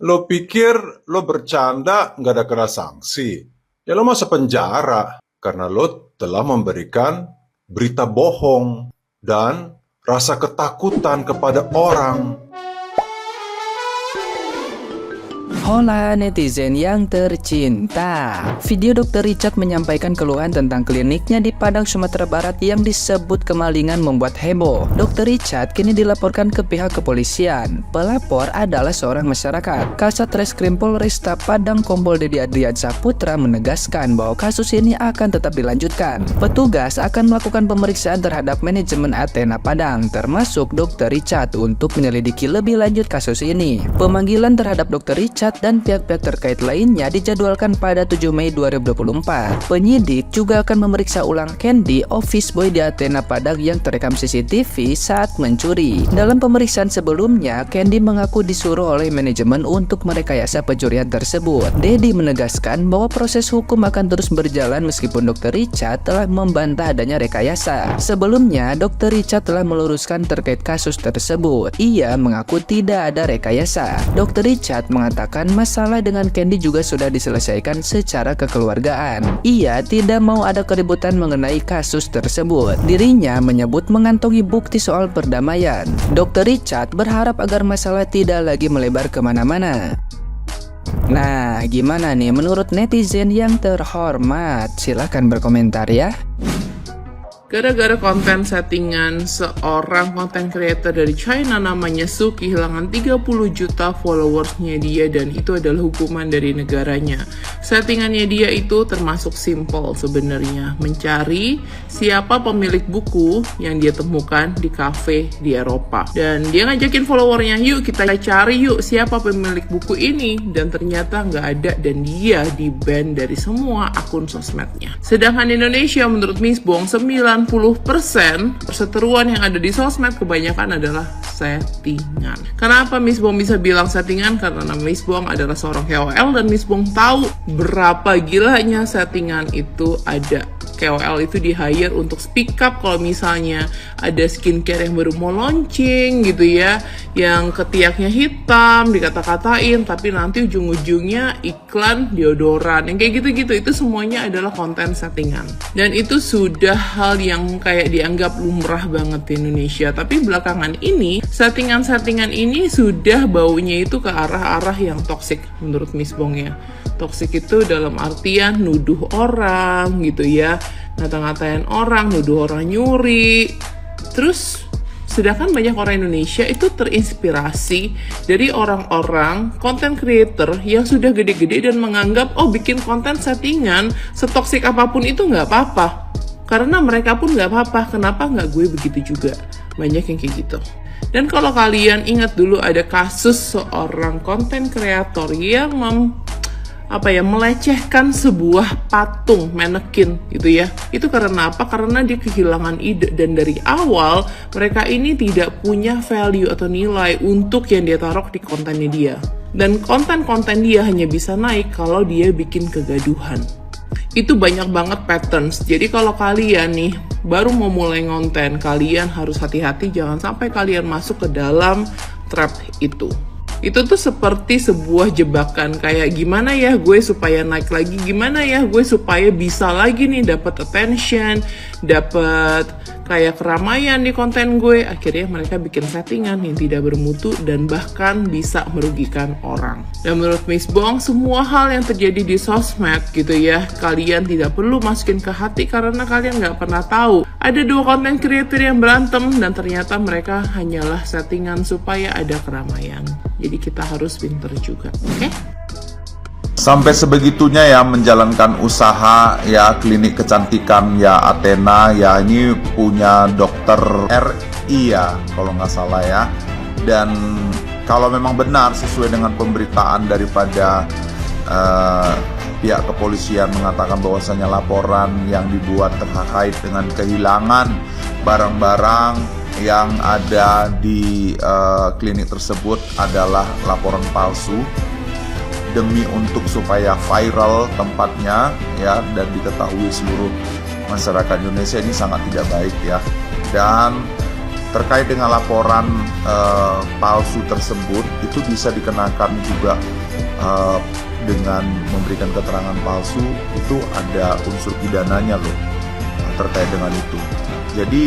Lo pikir lo bercanda nggak ada kena sanksi? Ya lo masa penjara karena lo telah memberikan berita bohong dan rasa ketakutan kepada orang. Hola netizen yang tercinta. Video Dr. Richard menyampaikan keluhan tentang kliniknya di Padang, Sumatera Barat yang disebut kemalingan membuat heboh. Dr. Richard kini dilaporkan ke pihak kepolisian. Pelapor adalah seorang masyarakat. Kasat Reskrim Polresta Padang Kompol Dedi Adrian Saputra menegaskan bahwa kasus ini akan tetap dilanjutkan. Petugas akan melakukan pemeriksaan terhadap manajemen Athena Padang, termasuk Dr. Richard, untuk menyelidiki lebih lanjut kasus ini. Pemanggilan terhadap Dr. Richard dan pihak-pihak terkait lainnya dijadwalkan pada 7 Mei 2024. Penyidik juga akan memeriksa ulang Candy, office boy di Athena Padang yang terekam CCTV saat mencuri. Dalam pemeriksaan sebelumnya, Candy mengaku disuruh oleh manajemen untuk merekayasa pencurian tersebut. Dedi menegaskan bahwa proses hukum akan terus berjalan meskipun Dr. Richard telah membantah adanya rekayasa. Sebelumnya, Dr. Richard telah meluruskan terkait kasus tersebut. Ia mengaku tidak ada rekayasa. Dr. Richard mengatakan masalah dengan Candy juga sudah diselesaikan secara kekeluargaan. Ia tidak mau ada keributan mengenai kasus tersebut. Dirinya menyebut mengantongi bukti soal perdamaian. Dr. Richard berharap agar masalah tidak lagi melebar kemana-mana. Nah, gimana nih menurut netizen yang terhormat? Silahkan berkomentar ya. Gara-gara konten settingan, seorang konten creator dari China namanya Su kehilangan 30 juta followersnya dia, dan itu adalah hukuman dari negaranya. Settingannya dia itu termasuk simple sebenarnya, mencari siapa pemilik buku yang dia temukan di cafe di Eropa. Dan dia ngajakin followernya, yuk kita cari yuk siapa pemilik buku ini, dan ternyata nggak ada dan dia di-ban dari semua akun sosmednya. Sedangkan di Indonesia menurut Miss Bong 90% perseteruan yang ada di sosmed kebanyakan adalah settingan. Kenapa Miss Bong bisa bilang settingan? Karena Miss Bong adalah seorang KOL dan Miss Bong tahu berapa gilanya settingan itu ada. KOL itu di-hire untuk speak up kalau misalnya ada skincare yang baru mau launching gitu ya, yang ketiaknya hitam, dikata-katain, tapi nanti ujung-ujungnya iklan deodoran, yang kayak gitu-gitu. Itu semuanya adalah konten settingan. Dan itu sudah hal yang kayak dianggap lumrah banget di Indonesia. Tapi belakangan ini, settingan-settingan ini sudah baunya itu ke arah-arah yang toksik menurut Miss Bong ya. Toksik itu dalam artian nuduh orang gitu ya, ngata-ngatain orang, nuduh orang nyuri. Terus sedangkan banyak orang Indonesia itu terinspirasi dari orang-orang content creator yang sudah gede-gede dan menganggap oh bikin konten settingan setoksik apapun itu nggak apa-apa. Karena mereka pun nggak apa-apa, kenapa nggak gue begitu juga? Banyak yang kayak gitu. Dan kalau kalian ingat dulu ada kasus seorang content creator yang melecehkan sebuah patung manekin gitu ya. Itu karena apa? Karena dia kehilangan ide, dan dari awal mereka ini tidak punya value atau nilai untuk yang dia taruh di kontennya dia. Dan konten-konten dia hanya bisa naik kalau dia bikin kegaduhan. Itu banyak banget patterns. Jadi kalau kalian nih baru mau mulai ngonten, kalian harus hati-hati jangan sampai kalian masuk ke dalam trap itu. Itu tuh seperti sebuah jebakan, kayak gimana ya gue supaya naik lagi, gimana ya gue supaya bisa lagi nih dapat attention, dapat kayak keramaian di konten gue. Akhirnya mereka bikin settingan yang tidak bermutu dan bahkan bisa merugikan orang. Dan menurut Miss Bong, semua hal yang terjadi di sosmed gitu ya, kalian tidak perlu masukin ke hati karena kalian nggak pernah tahu. Ada dua konten creator yang berantem dan ternyata mereka hanyalah settingan supaya ada keramaian. Jadi kita harus pinter juga, oke? Sampai sebegitunya ya menjalankan usaha ya klinik kecantikan ya Athena ya, ini punya dokter RI ya kalau nggak salah ya. Dan kalau memang benar sesuai dengan pemberitaan daripada pihak kepolisian mengatakan bahwasanya laporan yang dibuat terkait dengan kehilangan barang-barang yang ada di klinik tersebut adalah laporan palsu demi untuk supaya viral tempatnya ya dan diketahui seluruh masyarakat Indonesia. Ini sangat tidak baik ya. Dan terkait dengan laporan palsu tersebut, itu bisa dikenakan juga dengan memberikan keterangan palsu. Itu ada unsur pidananya loh terkait dengan itu. Jadi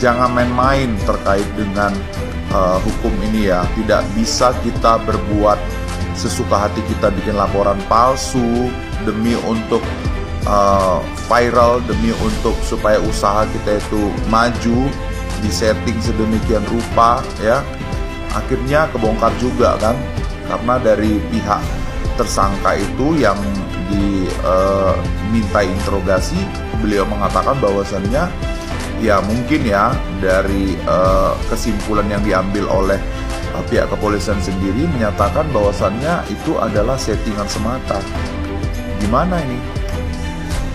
jangan main-main terkait dengan hukum ini ya. Tidak bisa kita berbuat sesuka hati kita bikin laporan palsu demi untuk viral, demi untuk supaya usaha kita itu maju, disetting sedemikian rupa ya. Akhirnya kebongkar juga kan, karena dari pihak tersangka itu yang diminta interogasi, beliau mengatakan bahwasannya ya mungkin ya dari kesimpulan yang diambil oleh pihak kepolisian sendiri menyatakan bahwasannya itu adalah settingan semata. Gimana ini?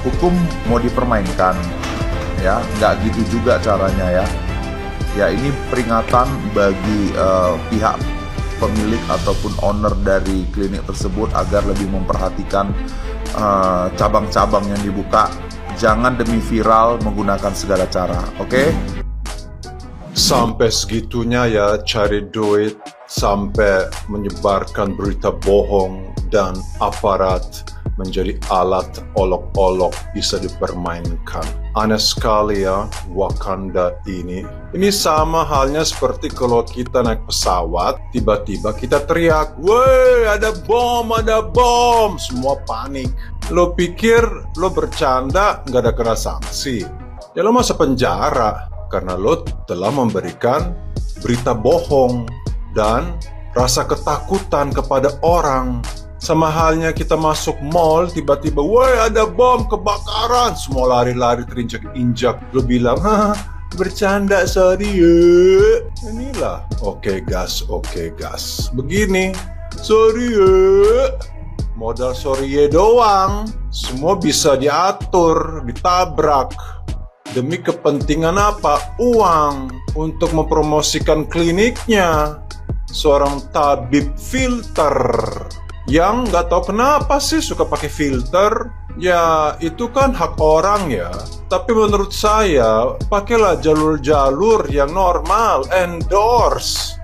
Hukum mau dipermainkan ya, nggak gitu juga caranya ya. Ya ini peringatan bagi pihak pemilik ataupun owner dari klinik tersebut agar lebih memperhatikan cabang-cabang yang dibuka. Jangan demi viral menggunakan segala cara, oke? Sampai segitunya ya cari duit, sampai menyebarkan berita bohong dan aparat menjadi alat olok-olok bisa dipermainkan. Aneh sekali ya Wakanda ini. Ini sama halnya seperti kalau kita naik pesawat, tiba-tiba kita teriak, "Woi, ada bom, ada bom!" Semua panik. Lo pikir lo bercanda nggak ada kena sanksi? Ya lo masuk penjara karena lo telah memberikan berita bohong dan rasa ketakutan kepada orang. Sama halnya kita masuk mall, tiba-tiba, woi ada bom, kebakaran. Semua lari-lari terinjak-injak. Lo bilang, bercanda, sorry ya. Inilah, oke gas. Begini, sorry ya. Modal sorry ya doang. Semua bisa diatur, ditabrak. Demi kepentingan apa? Uang. Untuk mempromosikan kliniknya. Seorang tabib filter yang nggak tahu kenapa sih suka pakai filter. Ya itu kan hak orang ya. Tapi menurut saya pakailah jalur-jalur yang normal. Endorse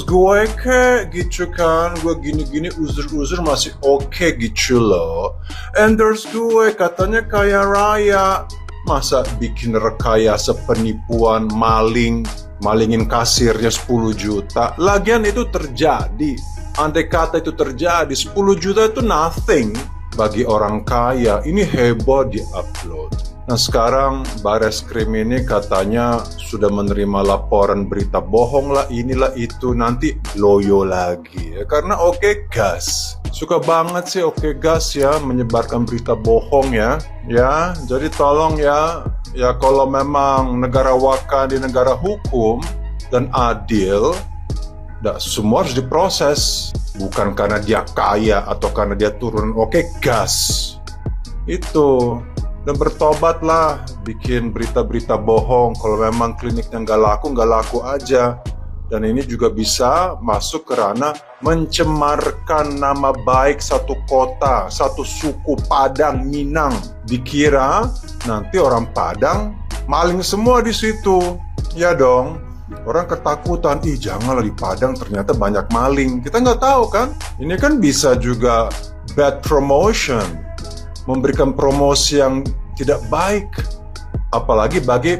gue kayak gitu kan. Gue gini-gini uzur-uzur masih oke gitu loh. Endorse gue katanya kaya raya. Masa bikin rekayasa penipuan, malingin kasirnya 10 juta. Lagian itu terjadi. Andai kata itu terjadi, 10 juta itu nothing bagi orang kaya. Ini heboh di-upload. Nah sekarang Bareskrim ini katanya sudah menerima laporan berita bohong lah, inilah itu, nanti loyo lagi ya. Karena oke gas, suka banget sih oke gas ya menyebarkan berita bohong ya. Ya, jadi tolong ya kalau memang negara Wakanda di negara hukum dan adil, semua harus diproses. Bukan karena dia kaya atau karena dia turun oke gas. Itu. Dan bertobatlah bikin berita-berita bohong. Kalau memang kliniknya nggak laku aja. Dan ini juga bisa masuk ke ranah mencemarkan nama baik satu kota, satu suku, Padang, Minang. Dikira nanti orang Padang maling semua di situ. Ya dong. Orang ketakutan, janganlah di Padang ternyata banyak maling. Kita nggak tahu kan? Ini kan bisa juga bad promotion, memberikan promosi yang tidak baik. Apalagi bagi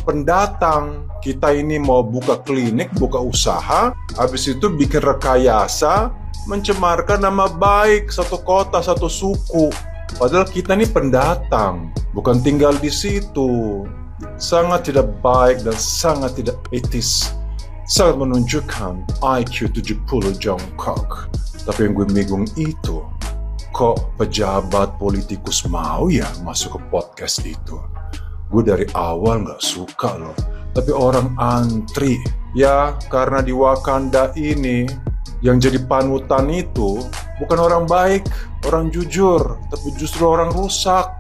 pendatang. Kita ini mau buka klinik, buka usaha, habis itu bikin rekayasa, mencemarkan nama baik satu kota, satu suku. Padahal kita ini pendatang, bukan tinggal di situ. Sangat tidak baik dan sangat tidak etis. Sangat menunjukkan IQ 70 jongkok. Tapi yang gue bingung itu, kok pejabat politikus mau ya masuk ke podcast itu? Gue dari awal gak suka loh. Tapi orang antri. Ya karena di Wakanda ini yang jadi panutan itu bukan orang baik, orang jujur, tapi justru orang rusak.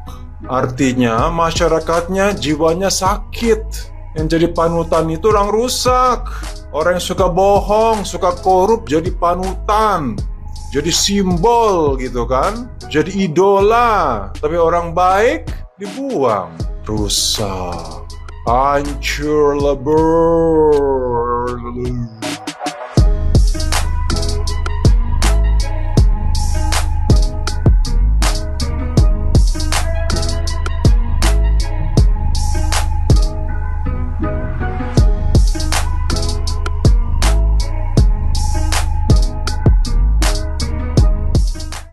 Artinya masyarakatnya jiwanya sakit. Yang jadi panutan itu orang rusak. Orang yang suka bohong, suka korup jadi panutan. Jadi simbol gitu kan. Jadi idola. Tapi orang baik dibuang. Rusak. Hancur lebur.